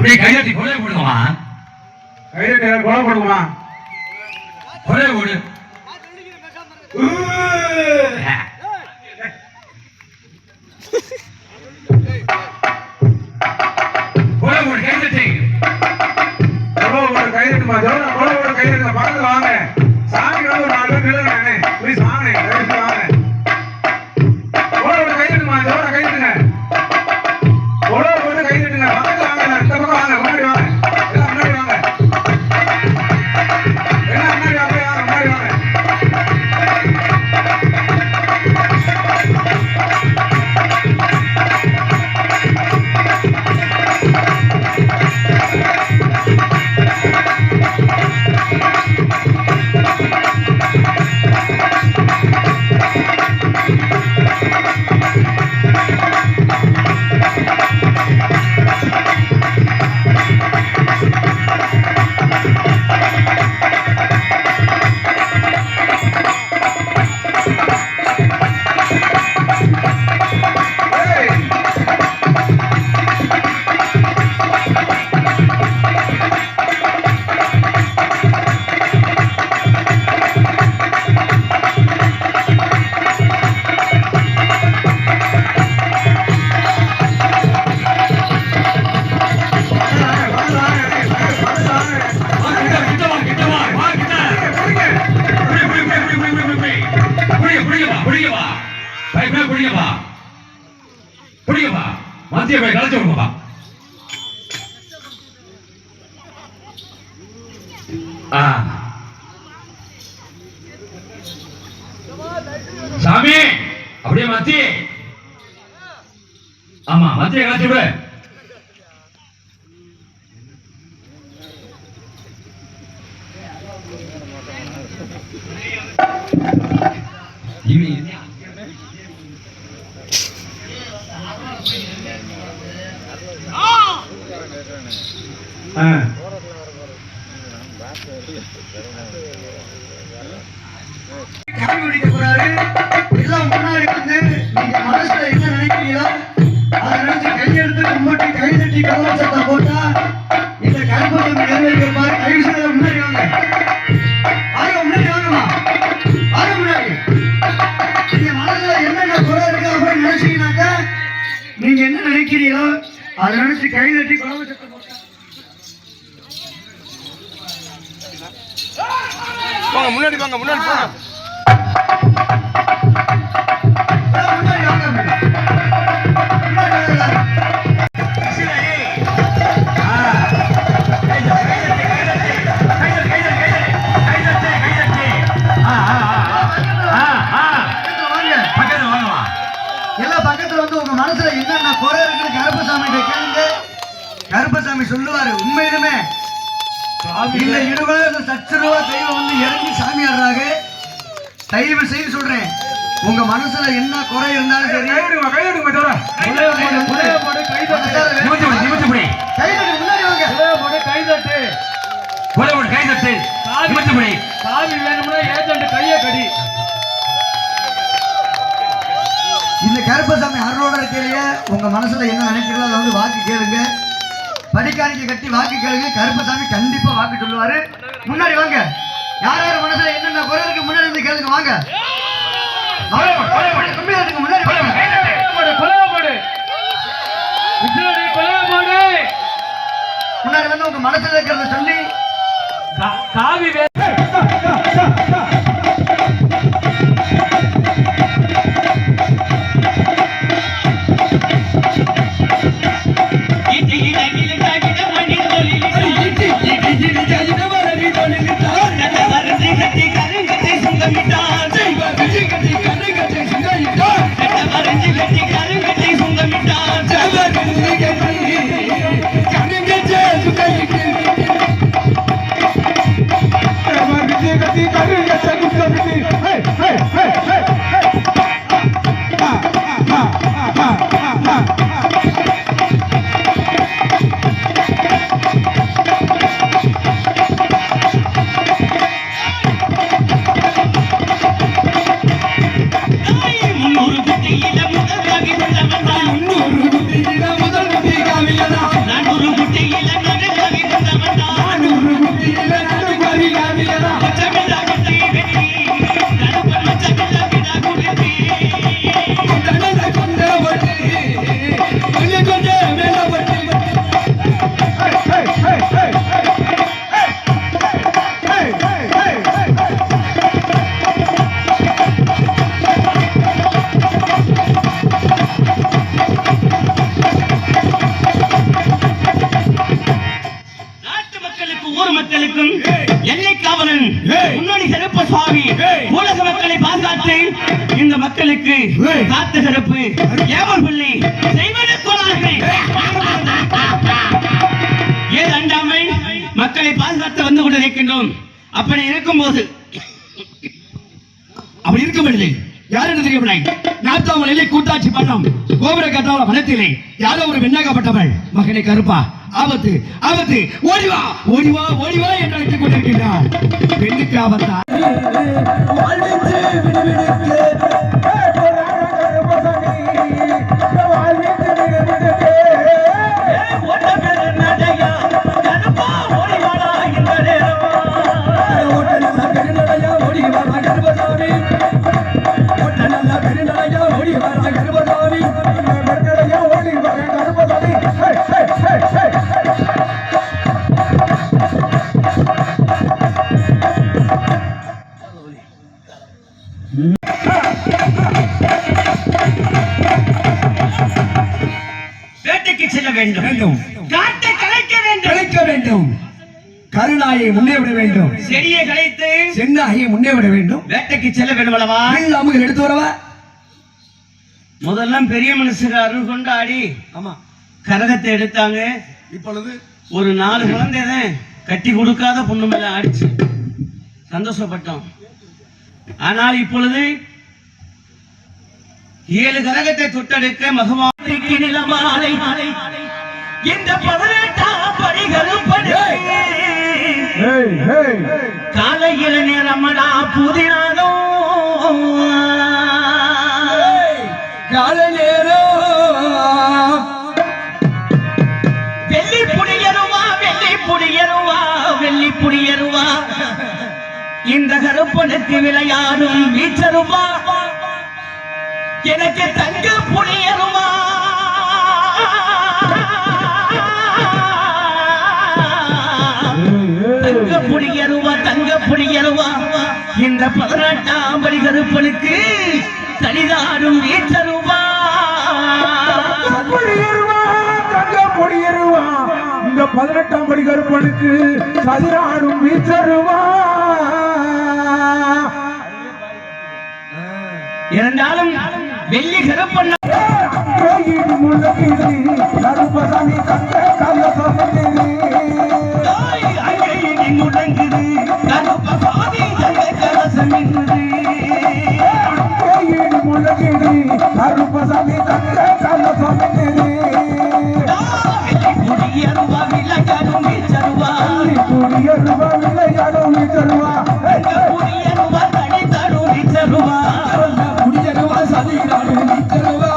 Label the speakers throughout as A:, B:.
A: அப்படியே கையெட்டி கொலை போடுங்கம்மா.
B: கையெட்டி கொலை போடுங்கம்மா.
A: கொலை போடு. கொலை போடு கையெட்டி.
B: கொலை போடு கையெட்டுமா. ஜோரா கொலை போடு கையெட்டுங்க. பக்கத்துல வாங்க. சாமி வந்து ஒரு 4 பேர் நில்லுங்க. ப்ளீஸ் வாங்க. வாங்க. கொலை போடு கையெட்டுமா. ஜோரா கையெட்டுங்க. கொலை போடு கையெட்டுங்க. பக்கத்துல வாங்க. இந்த பக்கம் வாங்க. முன்னாடி வாங்க. எல்லாம் முன்னாடி வாங்க. எல்லாம் முன்னாடி வாங்க. முன்னாடி வாங்க.
A: மத்திய போய் கலைச்சு விடுங்கப்பா. சாமி அப்படியே மத்திய. ஆமா மத்திய கலைச்சு விடு.
C: எல்லாம் முன்னாடி வந்து நீங்க மனசுல என்ன நினைக்கிறீங்களோ அதை நினைச்சு கையெழுத்து கும்பிட்டு கை தட்டி கவசத்தை போட்டா இந்த கருப்பத்தை நிறைவேற்பாரு. கை செய்த முன்னாடி வாங்க. ஆக முன்னாடி வாங்கம்மா. ஆக முன்னாடி. நீங்க மனசுல என்னென்ன குறை இருக்கு அப்படின்னு நினைச்சீங்கன்னாக்கா நீங்க என்ன நினைக்கிறீங்களோ அதை நினைச்சு கை தட்டி கவசத்தை போட்டா
B: முன்னாடி வாங்க. முன்னாடி போங்க.
C: பக்கத்துல வந்து உங்க மனசுல என்னென்ன குறை இருக்குன்னு கருப்பசாமி கேளுங்க. கருப்பசாமி சொல்லுவாரு. உண்மையிலுமே இந்த இருபது சச்சரவா தெய்வம் வந்து இறங்கி சாமி ஆடுறாங்க. தயவு செய்து சொல்றேன், உங்க மனசுல என்ன குறை இருந்தாலும் சரி இந்த கருப்பசாமி அருளோட இருக்கையிலேயே உங்க மனசுல என்ன நினைக்கிறதோ அதை வந்து வாக்கு கேளுங்க. படிக்காணிக்க கட்டி வாக்கு கேளுங்க. கருப்பசாமி கண்டிப்பா வாக்கு சொல்லுவாரு. முன்னாடி வாங்க. யார் யார் மனசுல என்னென்ன குறை இருக்கு முன்னாடி வந்து கேளுங்க. வாங்க. முன்னாடி முன்னாடி வந்து உங்க மனசுல இருக்கிறத சொல்லி காவி
D: கட்டி சுவாமி உலக மக்களை பாதுகாத்து இந்த மக்களுக்கு காத்து கருப்பு ஏவல் பிள்ளை செய்வதற்குள்ளார்கள் ஏன் அண்டாமை மக்களை பாதுகாத்து வந்து கொண்டிருக்கின்றோம். அப்படி இருக்கும்போது அப்படி இருக்கும் பொழுது யார் என்று தெரியவில்லை. நாத்தாமலையிலே கூட்டாட்சி பண்ணோம் கோபுர கட்டாள வனத்திலே யாரோ ஒரு பெண்ணாகப்பட்டவள் மகனை கருப்பா ஆபத்து ஆபத்து ஓடிவா ஓடிவா ஓடிவா என்று அழைத்துக் கொண்டிருக்கிறார். பெண்ணுக்கு ஆபத்தா வேட்டைக்கு செல்ல வேண்டும். காட்டை கலைக்க வேண்டும். கருணாயை முன்னே விட வேண்டும். செடியை கலைத்து சென்னாயை முன்னே விட வேண்டும். வேட்டைக்கு செல்ல வேண்டும் அல்லவா? அமுக எடுத்து வரவா? முதல்ல பெரிய மனுஷங்க அருள் கொண்டாடி ஆமா கரகத்தை எடுத்தாங்க. இப்பொழுது ஒரு 4 குழந்தை கட்டி கொடுக்காத பொண்ணு மேல ஆடிச்சு சந்தோஷப்பட்டோம். ஆனால் இப்பொழுது 7 கரகத்தை தொட்டெடுக்க மகமாரிக்கு நிலமாலை இந்த 18ஆம் படிகளும் காலையில நேரமடா புதினாலோ கால நேரம் வெள்ளி புடியருவா இந்த கருப்பனுக்கு விளையாடும் வீச்சருவா எனக்கு தங்க புனியருவா தங்க புனியருவா இந்த 18ஆம் படி கருப்பனுக்கு தனிதாடும் வீச்சருவா
B: தங்க பொடியருவா இந்த 18ஆம் படி கருப்பனுக்கு சதிராடும் வீச்சருவா.
D: இருந்தாலும் வெள்ளி கருப்பண்ண முழங்குது கருப்பசாமி தங்க கலசம் புடியருவா விளையாடும் வீச்சருவா புடியருவா தனி தரும் வீச்சருவா புடியருவா சதிராடும் வீச்சருவா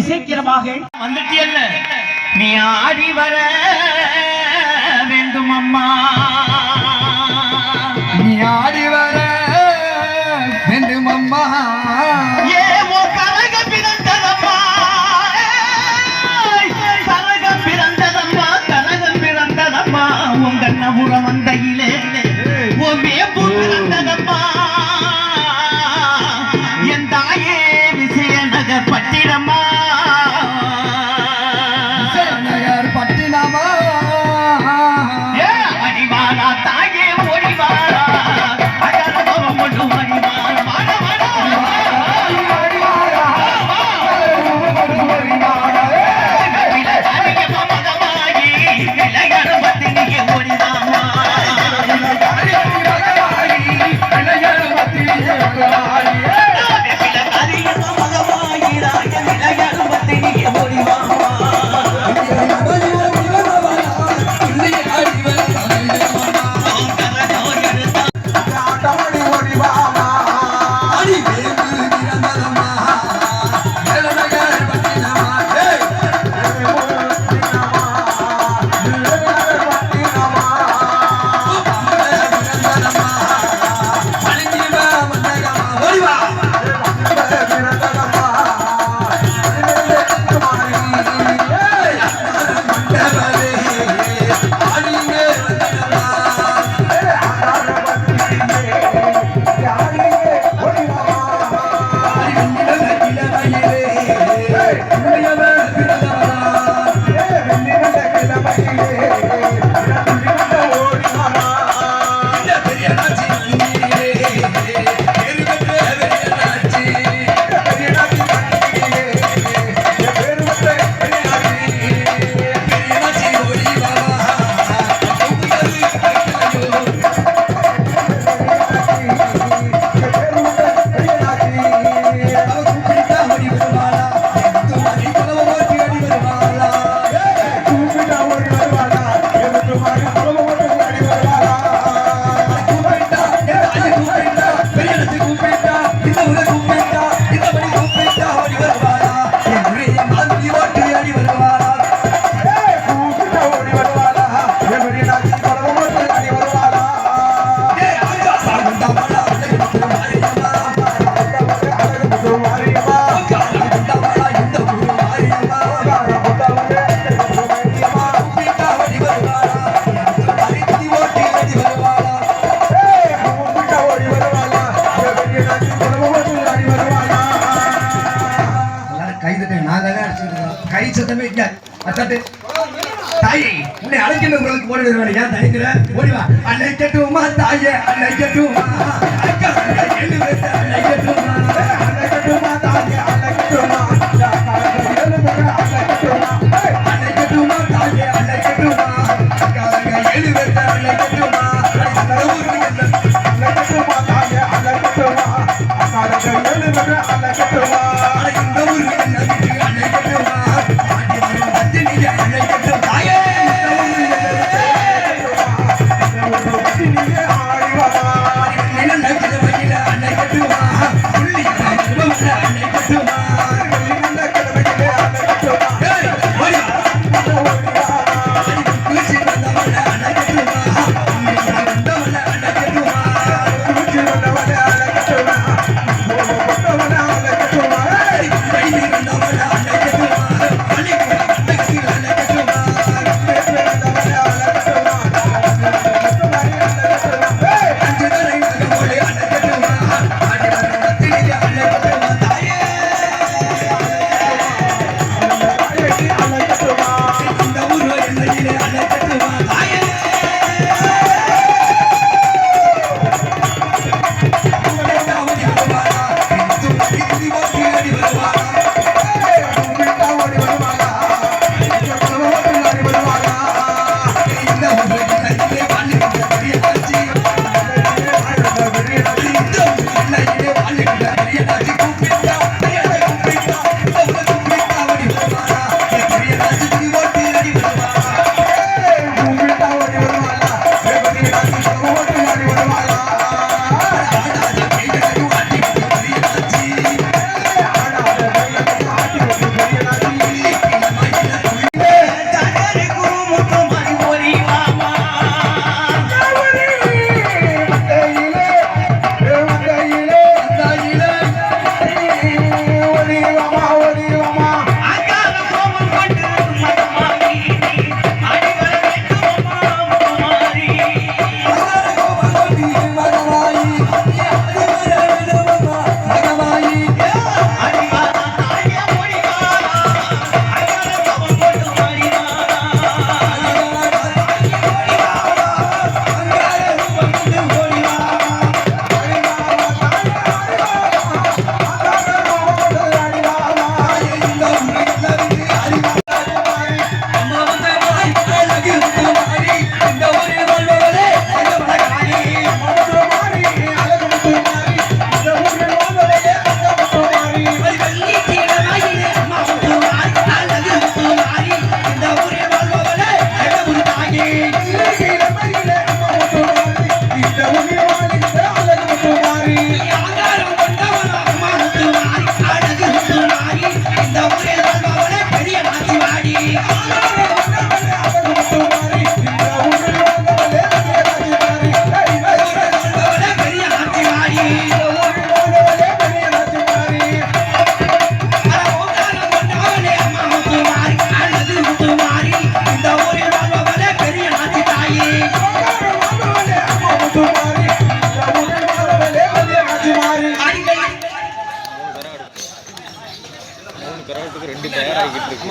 D: சீக்கிரமாக வந்துட்டியல்ல நீ ஆடி வர வேண்டும் அம்மா நீ ஆடி வர வேண்டும் அம்மா ஏமோ கரகம் பிறந்ததம்மா கரகம் பிறந்ததம்மா உங்க நபுரம் வந்தையிலே ஓ வேம்பு பிறந்ததம்மா என் தாயே விசய நகர் பட்டிடம்மா அடிவாரா தாயே ஓடிவாரா அகரபம் கொண்டு அடிவாரா மகமாகி இளையர் பத்தினிக்கு ஓடிதாமா கை சத்தமே இல்ல அத்தட்டு தாயே உன்னை அழைக்கின்ற உங்களுக்கு ஓடி வருவாரு ஏன் தயங்குற ஓடிவா அழைக்கட்டுமா தாயே அழைக்கட்டுமா அழைக்கட்டுமா தாயே அழைக்கட்டுமா அழைக்கட்டுமா தாயே அழைக்கட்டுமா அழைக்கட்டுமா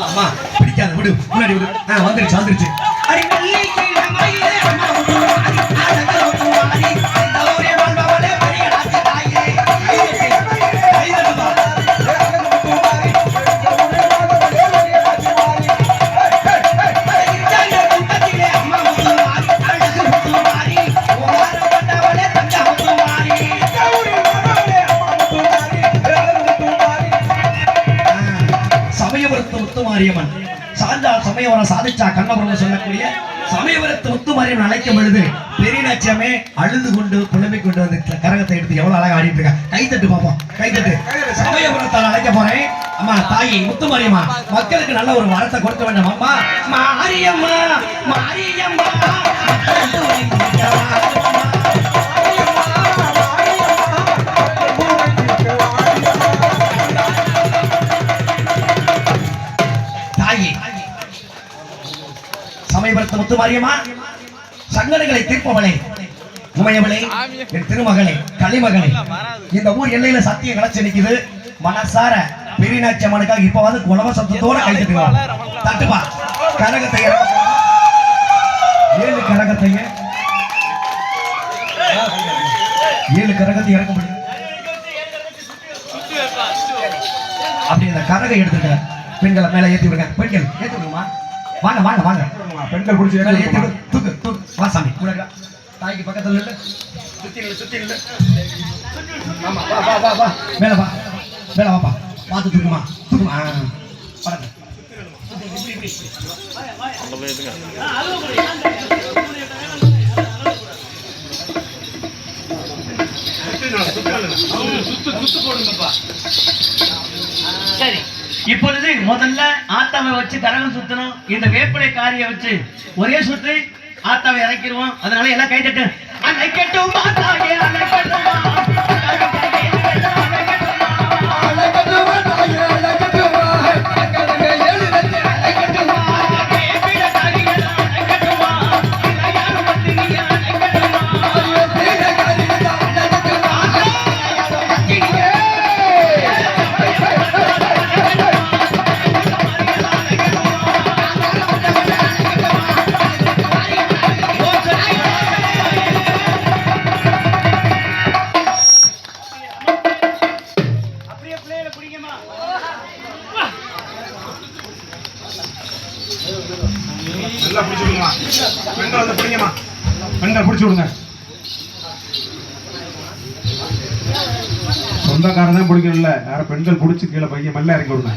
D: அம்மா பிடிக்காத விடு முன்னாடி விடு வந்துருச்சு வந்துருச்சு முத்துமாரியம்மன் சாந்தா சமயவரம் சாதிச்சா கண்ணபுரம் சொல்லக்கூடிய சமயவரத்து முத்துமாரியம்மன் அழைக்கும் பொழுது பெரியநாச்சியமே அழுது கொண்டு புலம்பிக் கொண்டு வந்து கரகத்தை எடுத்து எவ்வளவு அழகா ஆடிட்டு இருக்கா. கைத்தட்டு பார்ப்போம், கைத்தட்டு. சமயபுரத்தால் அழைக்க போறேன். அம்மா தாயி முத்துமாரியம்மா, மக்களுக்கு நல்ல ஒரு வரத்தை கொடுக்க வேண்டும். அம்மா மாரியம்மா, மாரியம்மா தாயி சமயபுரத்து முத்துமாரியம்மா, சங்கடங்களை தீர்ப்பவளே, உமையவளே, என் திருமகளே, களிமகளே, இந்த ஊர் எல்லையில சத்தியம் கிடைச்சு நிக்குது. மனசார பெரியநாச்சி அம்மனுக்காக இப்ப வந்து குலவ சத்தத்தோட கைத்துட்டுவா. தட்டுப்பா கரகத்தை இறக்க போறோம். 7 கரகத்தைய 7 கரகத்தை இறக்க முடியும். அப்படி இந்த கரகை எடுத்துக்க பெண்களை மேல ஏத்தி விடுங்க. பெண்கள் ஏத்தி விடுமா, வாங்க வாங்க வாங்க.
B: பெண்கள் பிடிச்சி
D: ஏத்தி விடு. தூக்கு தூக்கு வா சாமி. தாய்க்கு பக்கத்துல இல்ல, சுத்தி இல்ல, சுத்தி இல்ல. ஆமா வா வா வா வா, மேல வா, மேல வாப்பா, பாத்து தூக்குமா, தூக்குமா. படங்க
E: சரி, இப்பொழுது முதல்ல ஆத்தாவை வச்சு கரகம் சுத்தணும். இந்த வேப்பிலை காரியை வச்சு ஒரே சுத்து ஆத்தாவை இறக்கிடுவோம். அதனால எல்லாம் கைத்தட்டு. அணைக்கட்டும் ஆத்தாவே, அணைக்கட்டுமா,
B: நல்லா பிடிச்சி விடுமா. பெண்கள் வந்து பிடிங்கம்மா, பெண்கள் பிடிச்சி விடுங்க. சொந்தக்காரன் தான் பிடிக்கணும்ல, யாரும் பெண்கள் பிடிச்சி கீழே பையன் மெல்ல இறக்கி விடுங்க.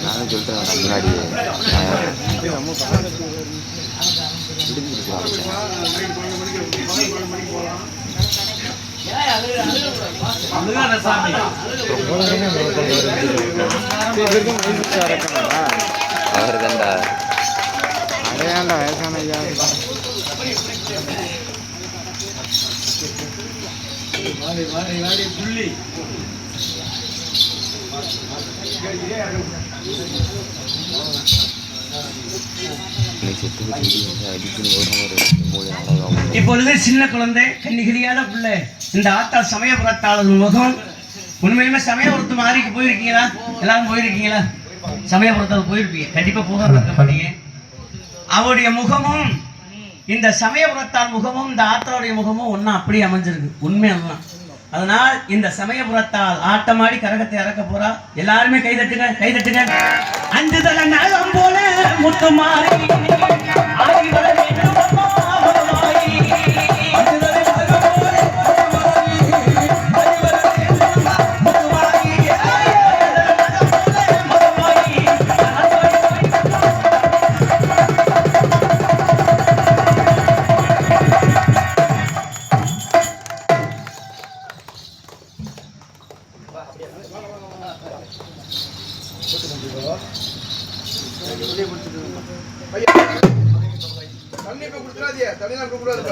F: நானும் சொல்லிட்டேன் முன்னாடி அவர் தான்டா அடையாண்டா வயசான ஐயா.
E: இப்பொழுது சின்ன குழந்தை கன்னிகிரியான பிள்ளை இந்த ஆத்தா சமயபுரத்தாளர் முகம் உண்மையுமே சமயபுரத்து மாதிரிக்கு போயிருக்கீங்களா? எல்லாரும் போயிருக்கீங்களா? சமயபுரத்தால் போயிருப்பீங்க, கண்டிப்பா போகாதீங்க. அவருடைய முகமும் இந்த சமயபுரத்தால் முகமும் இந்த ஆத்தாவுடைய முகமும் ஒன்னா அப்படியே அமைஞ்சிருக்கு. உண்மையெல்லாம் அதனால் இந்த சமயபுரத்தால் ஆட்டமாடி கரகத்தை இறக்க போறா. எல்லாருமே கைதட்டுங்க, கைதட்டுங்க. அஞ்சு தலை நகம் போல முத்துமாரி ஆகி வர வேண்டும் அம்மா மகமாயி. அஞ்சு தலை நகம் போல முத்துமாரி ஆகி வர வேண்டும் அம்மா மகமாயி.
B: தண்ணி கொடுத்துடாதீங்க, தண்ணி கொடுக்கூடாது.